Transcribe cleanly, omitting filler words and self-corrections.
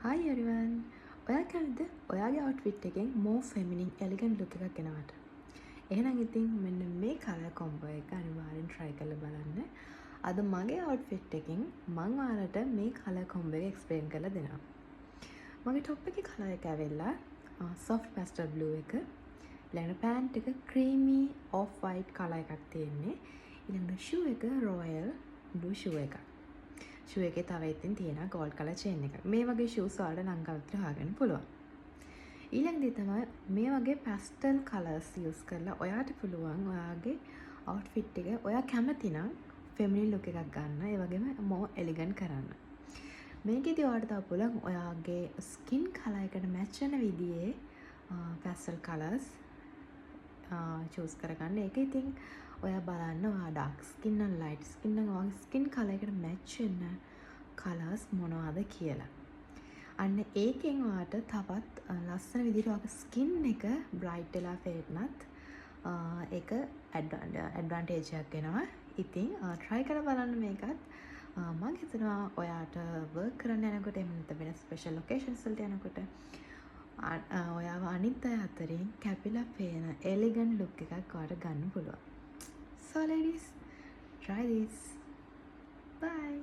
Hi everyone. ඔයා කැමතිද ඔයාගේ outfit එකෙන් more feminine elegant look එකක් එනවට? එහෙනම් ඉතින් මෙන්න මේ colour combo එක අනිවාර්යෙන් try කරලා බලන්න. අද මගේ outfit එකෙන් මම ඔයාලට මේ colour combo එක explain කරලා දෙනවා. මගේ top එකේ colour එක ඇවිල්ලා soft pastel blue එක. ඊළඟට pant එක creamy off white colour එකක් තියෙන්නේ. ඊළඟට shoe එක royal blue shoe එකක්. ෂූ එකේ තව ඉතින් තියෙනවා gold color chain එක. මේ වගේ shoes වලට ලංකාවට හොයාගන්න පුළුවන්. ඊළඟ දේ තමයි මේ වගේ pastel colors use කරලා ඔයාට පුළුවන් ඔයාගේ outfit එක ඔයා කැමති නම් feminine look එකක් ගන්න. ඒ වගේම more elegant කරන්න. මේකෙදි ඔයාට තව පුළුවන් ඔයාගේ skin color එකට match වෙන විදිහේ pastel colors choose කරගන්න. ඒක ඉතින් ඔයා බලන්න ඔයා dark skin නම් light skin නම් ඔයාගේ skin color එකට match වෙන colors මොනවද කියලා. අන්න ඒකෙන් ඔයාට තවත් ලස්සන විදිහට ඔයාගේ skin එක bright වෙලා පේන්නත් ඒක advantage එකක් වෙනවා. ඉතින් try කරලා බලන්න මේකත්. මම හිතනවා ඔයාට work කරන්න යනකොට එහෙම නැත්නම් වෙන special occasions වලට යනකොට ඔයාව අනිත් අය අතරින් කැපිලා පේන elegant look එකක් ඔයාට ගන්න පුළුවන්. So ladies, try this. Bye.